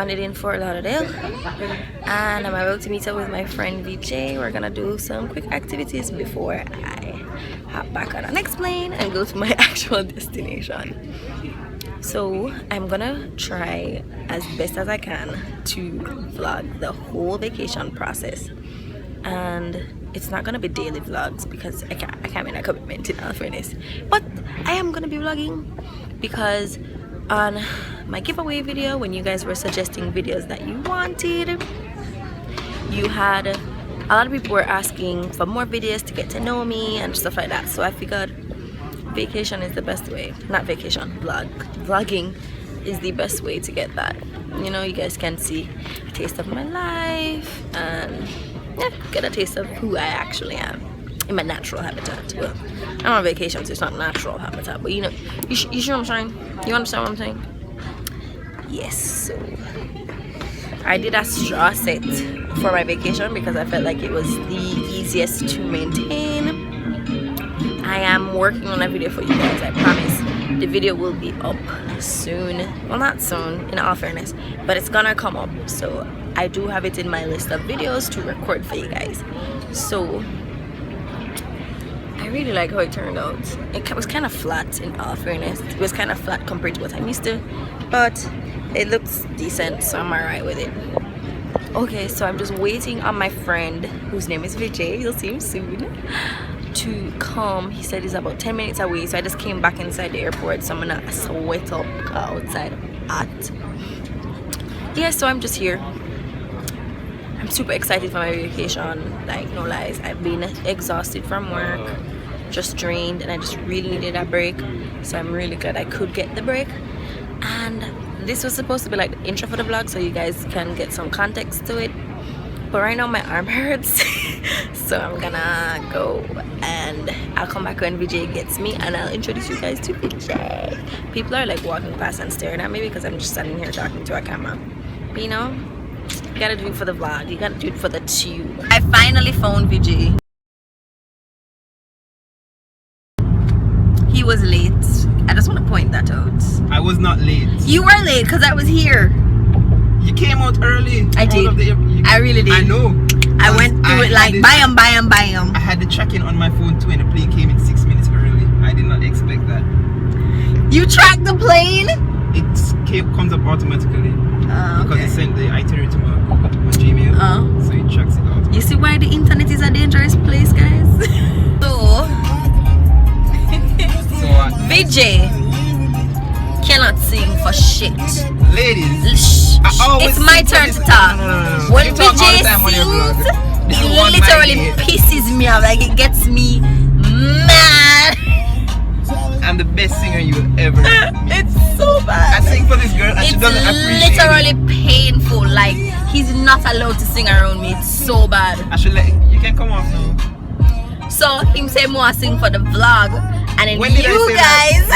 landed in Fort Lauderdale and I'm about to meet up with my friend Vijay. We're gonna do some quick activities before I hop back on the next plane and go to my actual destination. So I'm gonna try as best as I can to vlog the whole vacation process, and it's not gonna be daily vlogs because I can't make a commitment in all fairness, but I am gonna be vlogging because on my giveaway video, when you guys were suggesting videos that you wanted, you had a lot of people were asking for more videos to get to know me and stuff like that. So I figured vacation is the best way, not vacation, vlogging is the best way to get that. You know, you guys can see a taste of my life and yeah, get a taste of who I actually am in my natural habitat. Well, I'm on vacation, so it's not natural habitat, but you know, you see what I'm saying? You understand what I'm saying? Yes. So I did a straw set for my vacation because I felt like it was the easiest to maintain. I am working on a video for you guys, I promise. The video will be up soon. Well, not soon, in all fairness, but it's gonna come up. So I do have it in my list of videos to record for you guys. So I really like how it turned out. It was kind of flat, in all fairness. It was kind of flat compared to what I'm used to, but it looks decent, so I'm alright with it. Okay, so I'm just waiting on my friend, whose name is Vijay, you'll see him soon, to come. He said he's about 10 minutes away, so I just came back inside the airport, so I'm gonna sweat up outside at. Yeah, so I'm just here. I'm super excited for my vacation, like no lies. I've been exhausted from work, just drained, and I just really needed a break, so I'm really glad I could get the break. And this was supposed to be like the intro for the vlog so you guys can get some context to it, but right now my arm hurts. So I'm gonna go and I'll come back when Vijay gets me and I'll introduce you guys to Vijay. People are like walking past and staring at me because I'm just standing here talking to a camera, but you know, you gotta do it for the vlog, you gotta do it for the tube. I finally found Vijay. He was late. I just want to point that out. I was not late. You were late because I was here. You came out early. I did. I really did. I know. I went through it like bam. I had the tracking on my phone too, and the plane came in 6 minutes early. I did not expect that. You tracked the plane? It comes up automatically because okay. it sent the itinerary to my Gmail, so it tracks it out. You see why the internet is a dangerous place, guys? So Vijay cannot sing for shit. Ladies, it's my turn to talk. No. When Vijay sings, it literally pisses me off. Like, it gets me mad. I'm the best singer you will ever meet. It's so bad. I sing for this girl and she doesn't appreciate it. It's literally painful. Like, he's not allowed to sing around me. It's so bad. I should you can come off now. So him say more sing for the vlog, and then when did you guys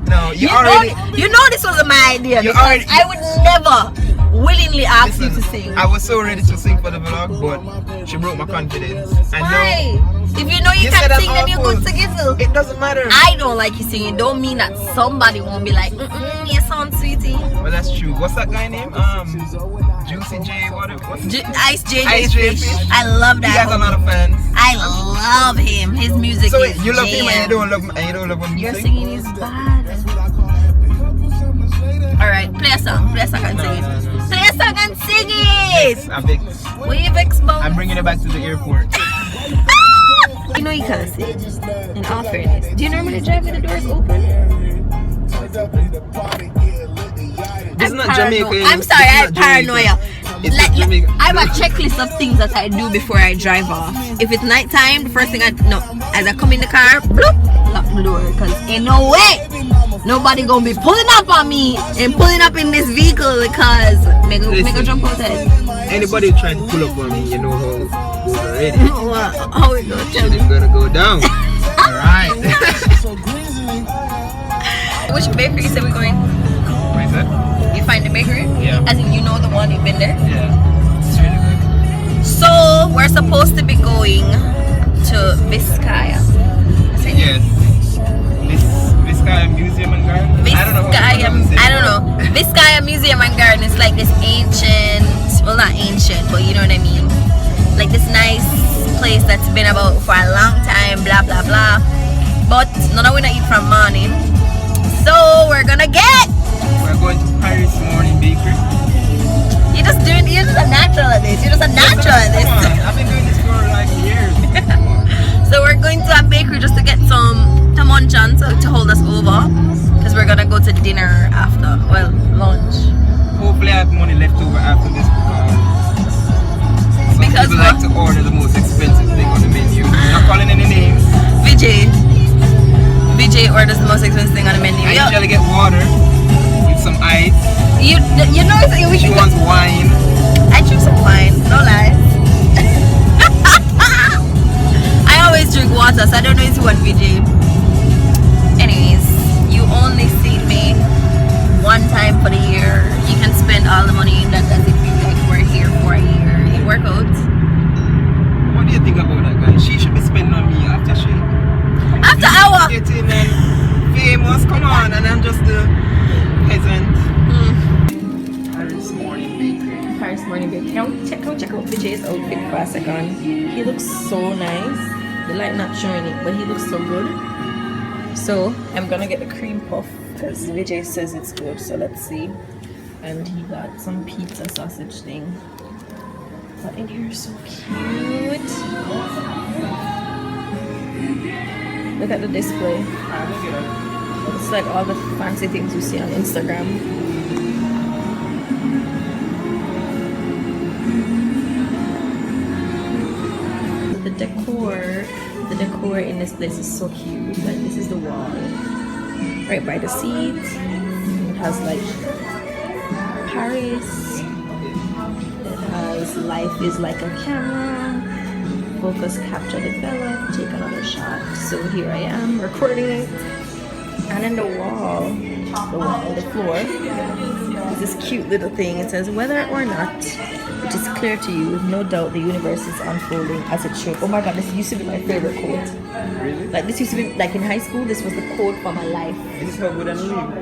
no, you know this wasn't my idea, because I would never willingly ask you to sing. I was so ready to sing for the vlog, but she broke my confidence. Why? If you know you can't sing, then you're good to gizzle. It doesn't matter. I don't like you singing. Don't mean that somebody won't be like, you sound sweetie. Well, that's true. What's that guy name? Juicy J, Ice JJ Fish. I love that. He has a lot of fans. I love him. His music so is you love jam. him and you don't love him. Your singing is bad. Alright, play a song and sing it. Play a song and sing it! I'm big. Wave expo. I'm bringing it back to the airport. You know you can't sing, in all fairness. Do you normally drive with the doors open? This is not Jamaica. I'm sorry, I have paranoia. Like, I have a checklist of things that I do before I drive off. If it's nighttime, the first thing as I come in the car, bloop, lock the door, because ain't no way nobody gonna be pulling up on me and pulling up in this vehicle, because make a jump out there. Anybody trying to pull up on me, you know how it's already. How it goes? Shit is gonna go down. Alright. Which bakery you said we're going? Where is that? You find the bakery? Yeah. As in, you know the one, you've been there? Yeah. It's really good. So we're supposed to be going to Viscaya. Yes. Vizcaya Museum. Museum and Garden? I don't know. I don't know. Vizcaya Museum and Garden is like this ancient, well not ancient, but you know what I mean. Like this nice place that's been about for a long time, blah blah blah. But none of we not eat from morning. So we're going to to Paris Morning Bakery. You're just a natural at this. You're just a natural at this. Come on, I've been doing this for like years. So we're going to a bakery just to get some to munch on, so to hold us over, because we're gonna go to dinner after, well, lunch. Hopefully I have money left over after this because people like to order the most expensive thing on the menu. Not calling any names. Vijay orders the most expensive thing on the menu. I usually get water with some ice. You know she wants wine. I drink some wine, no lies. I always drink water, so I don't know if you want Vijay. Anyways, you only see me one time for the year. You can spend all the money in that as if you like we're here for a year. You work out. What do you think about that guy? She should be spending on me after she. After hour. Getting famous, come on, and I'm just the peasant. Paris Morning Bakery. Paris Morning Bakery. Can we check out Vijay's outfit for a second? He looks so nice. The light not showing it, but he looks so good. So I'm gonna get the cream puff because Vijay says it's good. So let's see. And he got some pizza sausage thing. But in here, so cute. Look at the display. It's like all the fancy things you see on Instagram. The decor in this place is so cute. Like this is the wall right by the seat. It has like Paris. It has life is like a camera. Focus, capture, develop. Take another shot. So here I am recording it. And then the floor is this cute little thing. It says, whether or not it is clear to you, with no doubt the universe is unfolding as it should. Oh my god, this used to be my favorite quote. Really? Like this used to be, like in high school, this was the quote for my life. This is how good I live.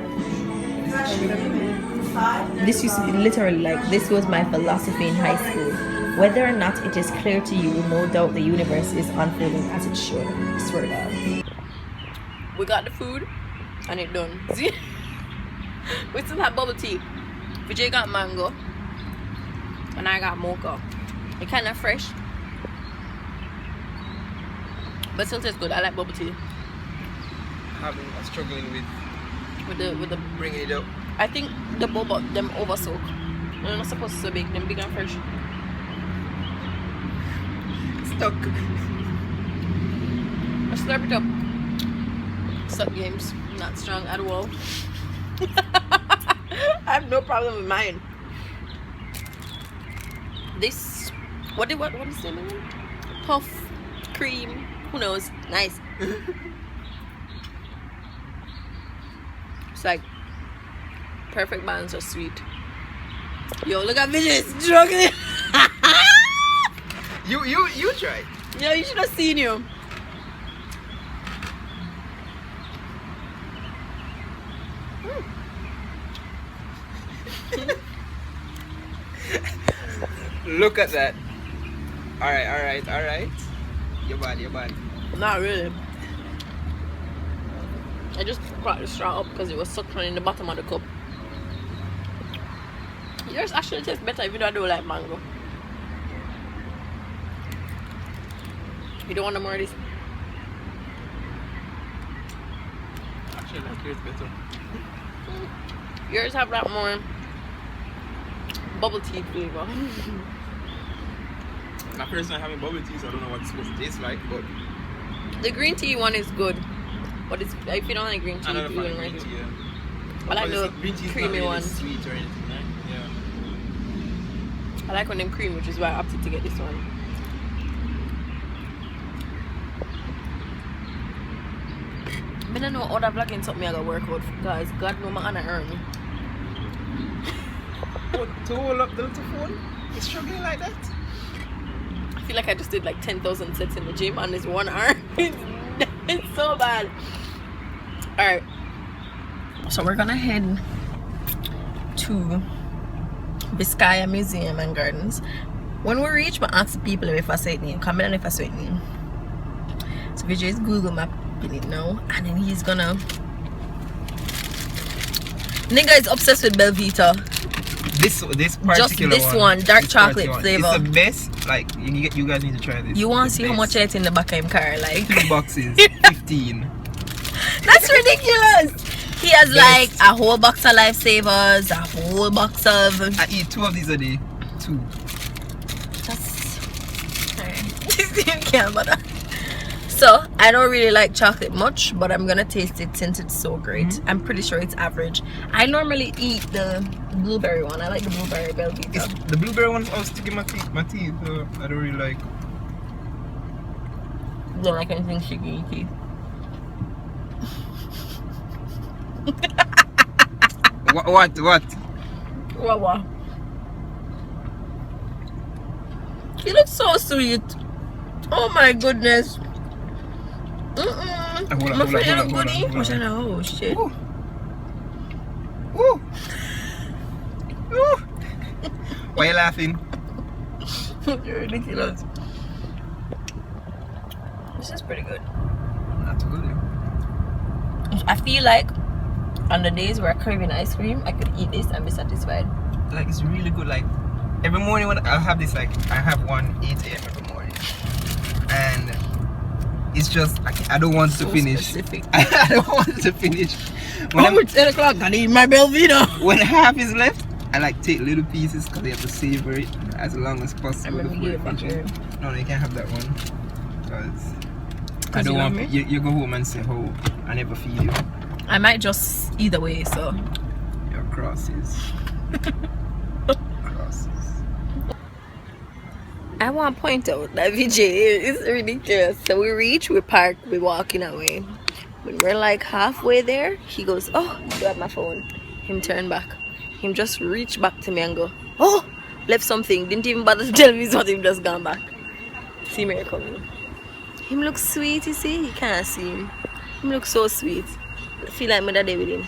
This used to be literally like, this was my philosophy in high school. Whether or not it is clear to you, with no doubt the universe is unfolding as it should. I swear to God. We got the food and it done. See? We still have bubble tea. Vijay got mango and I got mocha. It kind of fresh, but still tastes good. I like bubble tea. I'm struggling with the bringing it up. I think the boba them over soak. They're not supposed to bake them big and fresh. Stuck. I slurp it up. Suck games. Not strong at all. I have no problem with mine. This what is the name of it? Puff cream. Who knows? Nice. It's like perfect balance of sweet. Yo, look at Vijay struggling. You try. Yeah, you should have seen you. Look at that. Alright. You're bad. Not really. I just brought the straw up because it was sucking in the bottom of the cup. Yours actually tastes better if you don't like mango. You don't want more of this? Actually, that tastes better. Yours have that more bubble tea flavor. My first time having bubble tea, so I don't know what it's supposed to taste like, but the green tea one is good, but it's, if you don't like green tea, you wouldn't like it. Yeah. I like the creamy really one. Sweet or anything, right? Yeah. I like one them cream, which is why I opted to get this one. I don't know other vlogging something I gotta work out, guys. God know my Anna earn. To hold up the little phone? You're struggling like that? I feel like I just did like 10,000 sets in the gym on this one arm. It's so bad. Alright. So we're gonna head to Vizcaya Museum and Gardens. When we reach, we ask people if I say it, comment and if I say it. So Vijay is Google mapping it now, and then he's gonna. Nigga is obsessed with Belvita. This particular just this one, dark chocolate flavor. It's the best. Like you guys need to try this. You want to see how much it's in the back of his car? Like 3 boxes, 15. That's ridiculous. He has like a whole box of lifesavers, a whole box of. I eat 2 of these a day. 2. That's alright. Can't bother. So I don't really like chocolate much, but I'm gonna taste it since it's so great. I'm pretty sure it's average. I normally eat the blueberry one. I like the blueberry Belvita. The blueberry one's all sticking my teeth. So I don't really like. Don't like anything sticky in your teeth. What? What? He looks so sweet. Oh my goodness. Hold on. Oh shit. Ooh. Ooh. Ooh. Why are you laughing? You're ridiculous. This is pretty good. That's good. I feel like on the days where I crave ice cream, I could eat this and be satisfied. Like it's really good. Like every morning when I'll have this, like I have one 8 a.m. every morning, and it's just I don't want to finish. Specific. I don't want to finish. When it's 10 o'clock, I need my Belvita. When half is left, I like take little pieces because they have to savor it as long as possible. I remember you back here. No, you can't have that one because I don't want you go home and say, "Oh, I never feed you." I might just either way. So your crosses. I want to point out that Vijay is ridiculous. So we reach, we park, we walking away. When we're like halfway there, he goes, "Oh, grab my phone." Him turn back. Him just reach back to me and go, "Oh, left something." Didn't even bother to tell me something. Just gone back. See me coming. Him looks sweet. You see, he can't see him. Him looks so sweet. I feel like my daddy with him.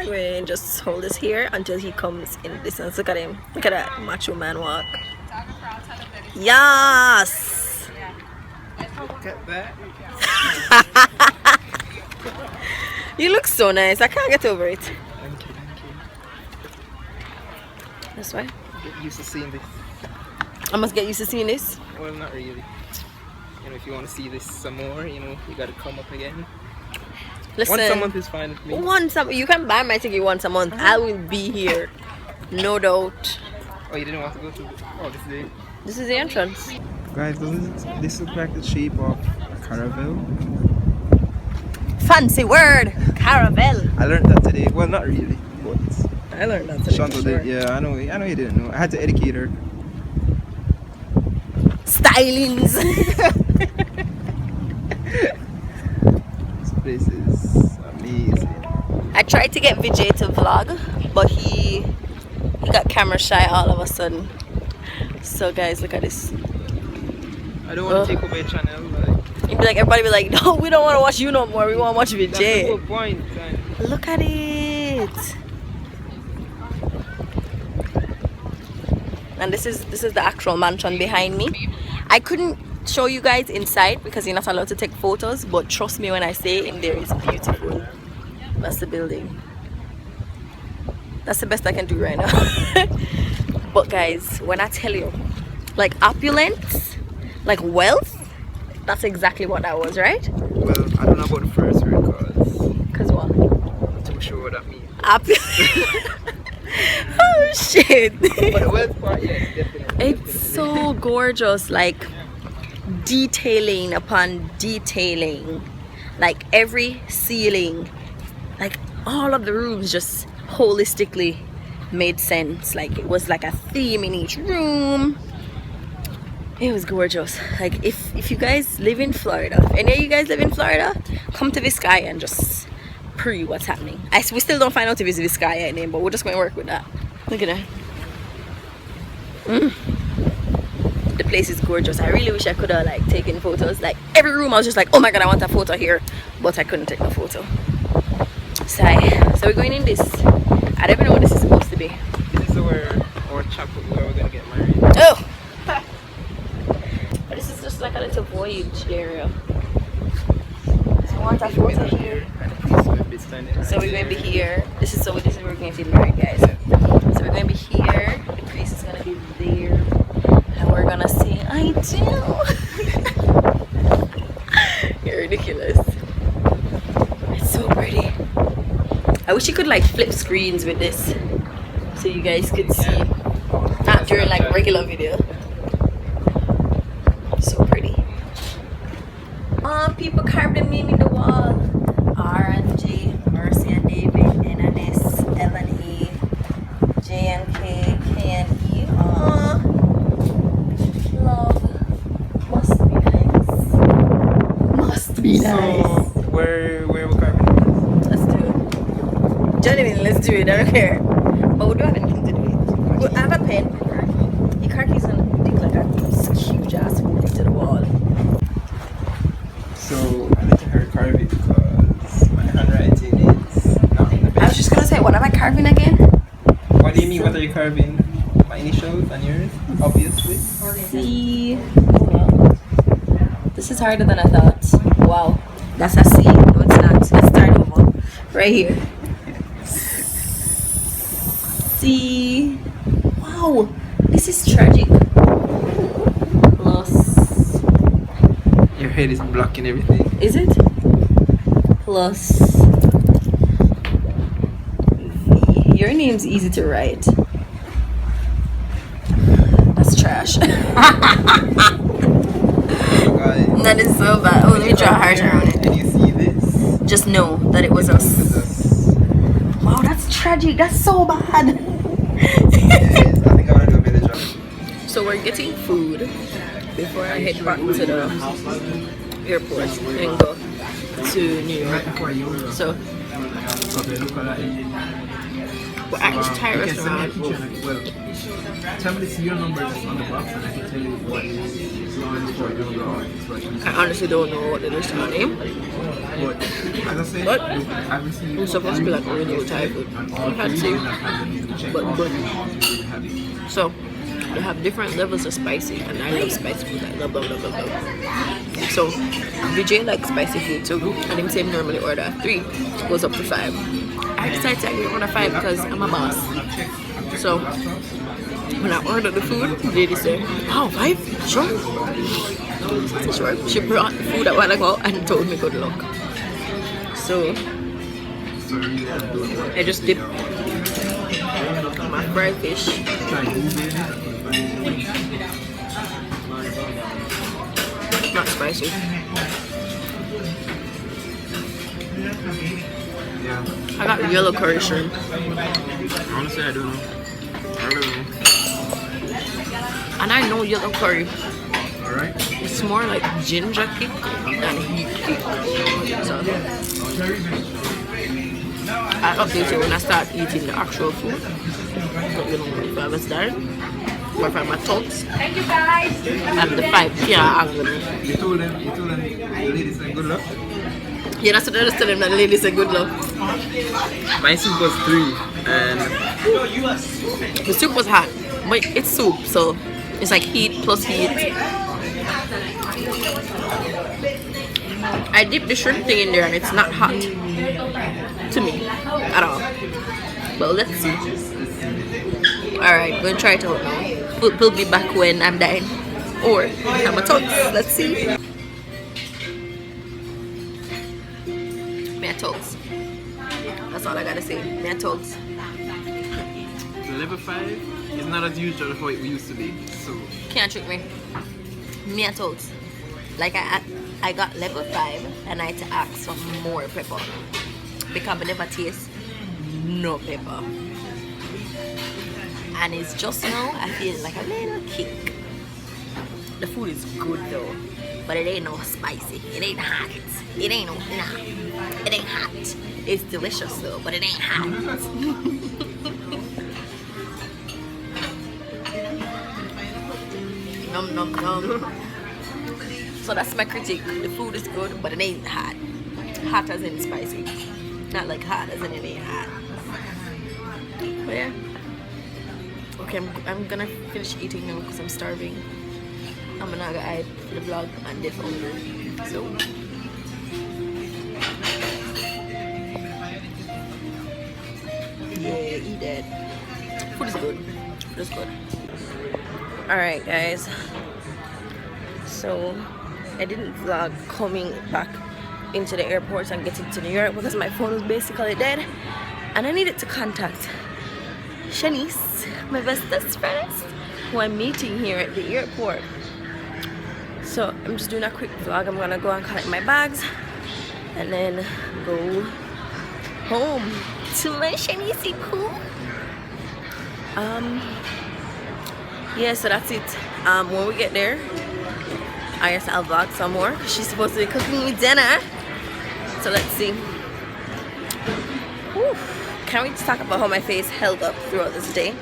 We just hold this here until he comes in the distance. Look at him. Look at that macho man walk. Yes! Look at that. You look so nice. I can't get over it. Thank you. That's why. Get used to seeing this. I must get used to seeing this. Well, not really. You know, if you want to see this some more, you know, you got to come up again. Listen, once a month is fine with me. You can buy my ticket once a month. I will be here, no doubt. Oh, you didn't want to go to? This is the entrance. Guys, doesn't this look like the shape of a caravel? Fancy word, caravel. I learned that today. Well, not really, but I learned that today. Chantal did. Yeah, I know you didn't know. I had to educate her. Stylings. This place is amazing. I tried to get Vijay to vlog, but he got camera shy all of a sudden. So guys, look at this. I don't want to take over your channel. Like, you'd be like, everybody be like, no, we don't want to watch you no more. We want to watch Vijay. That's the whole point. Look at it. And this is the actual mansion behind me. I couldn't show you guys inside because you're not allowed to take photos, but trust me when I say in there is beautiful. That's the building. That's the best I can do right now. But guys, when I tell you, like opulence, like wealth, that's exactly what that was, right? Well, I don't know about the first word because what? I'm not too sure what that means. Oh shit. But the wealth part, yeah, definitely. It's so gorgeous, like detailing upon detailing, like every ceiling, like all of the rooms just holistically made sense. Like it was like a theme in each room. It was gorgeous. Like if you guys live in Florida, if any of you guys live in Florida, come to Viscaya and just pre what's happening. We still don't find out if it's Viscaya name, but we're just going to work with that. Look at that. The place is gorgeous. I really wish I could have like taken photos. Like every room I was just like, oh my god, I want a photo here, but I couldn't take a photo. So we're going in this. I don't even know what this is supposed to be. This is our chapel where we're gonna get married. Oh! But this is just like a little voyage area. So I want a photo here. So we're going to be here. This is where we're going to be married, guys. So we're going to be here. The priest is going to be there. And we're going to say, I do. You're ridiculous. It's so pretty. I wish you could like flip screens with this. So you guys could see. Not during like regular video. So pretty. Oh, people carved a meme in the wall. R and J, Mercy and David, N and S, L and E, J and K, K and E. Aww. Love. Must be nice. Must be nice. So where we carving? Let's do it. Genuinely, let's do it. I don't care. But we don't have anything to do with it. I have a pen. Your car keys gonna dig like a huge ass hole into the wall. So I let her carve it because my handwriting is not in the best. I was just gonna say, what am I carving again? What do you mean? What are you carving? My initials and yours, obviously. C. This is harder than I thought. Wow, that's a C. No, it's not. Let's start over. Right here. C. Wow, this is tragic. Plus. Your head is blocking everything. Is it? Plus. V. Your name's easy to write. That's trash. That is so bad. Oh, let me draw a heart around it. Can you see this? Just know that it was us. Wow, that's tragic. That's so bad. Yes, I think I want to do a better job. So we're getting food before I head back to the airport and go to New York. So we're at this Thai restaurant. Well, tell me the serial number that's on the box and I can tell you what is on for your. I honestly don't know what the restaurant name. But as I said, But I've received it's supposed to be like original Thai food. I had to, but good. So they have different levels of spicy, and I love spicy food. I love. So Vijay likes spicy food too, and him same normally order 3, goes up to 5. I decided to order 5 because I'm a boss. So when I ordered the food, the lady said, "Oh, 5? Sure." I said, sure. She brought the food a while ago and told me good luck. So I just dipped my fried fish. Not spicy. Yeah. I got yellow curry shrimp. Honestly, I don't know. I don't know. And I know yellow curry. Alright. It's more like ginger kick than heat kick. So I update you when I start eating the actual food. But you know, if I was there, or if I'm at Tots, thank you guys. And the 5 You told them the lady said good luck? Yeah, that's what I just tell them, that the lady said good luck. My soup was 3 and The soup was hot, but it's soup, so it's like heat plus heat. I dipped the shrimp thing in there and it's not hot to me at all. But let's see. Alright, gonna try it out now. We'll be back when I'm dying. Or I'm a tot. Let's see. Me a tots. That's all I gotta say. Me a tots. level 5 is not as usual how it used to be. So Can't trick me. Me a tots. Like I got level 5 and I had to ask for more pepper. Because I never taste no pepper. And it's just now I feel like a little kick. The food is good though, but it ain't no spicy. It ain't hot. It ain't no It ain't hot. It's delicious though, but it ain't hot. Nom nom nom. So that's my critique. The food is good, but it ain't hot. Hot as in spicy. Not like hot as in it ain't hot. But yeah. Okay, I'm gonna finish eating now because I'm starving. I'm gonna go hide for the vlog and get hungry. So yeah, eat that. Food is good. Food is good. Alright guys. So I didn't vlog coming back into the airport and getting to New York because my phone was basically dead and I needed to contact Shanice, my bestest friend, who I'm meeting here at the airport. So I'm just doing a quick vlog. I'm gonna go and collect my bags and then go home to my Shanice pool. Yeah, so that's it. When we get there, I guess I'll vlog some more because she's supposed to be cooking me dinner. So let's see. Whew. Can't wait to talk about how my face held up throughout this day.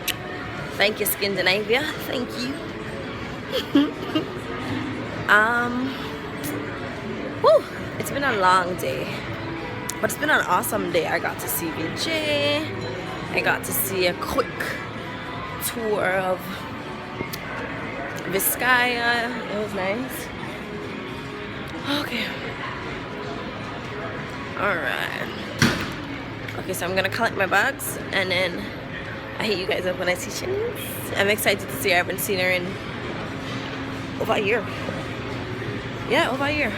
Thank you, Scandinavia. Thank you. Whew. It's been a long day, but it's been an awesome day. I got to see Vijay. I got to see a quick tour of Viscaya. It was nice. Okay. Alright. Okay, so I'm gonna collect my bags and then I hit you guys up when I see Shanice. I'm excited to see her. I haven't seen her in over a year. Yeah, over a year.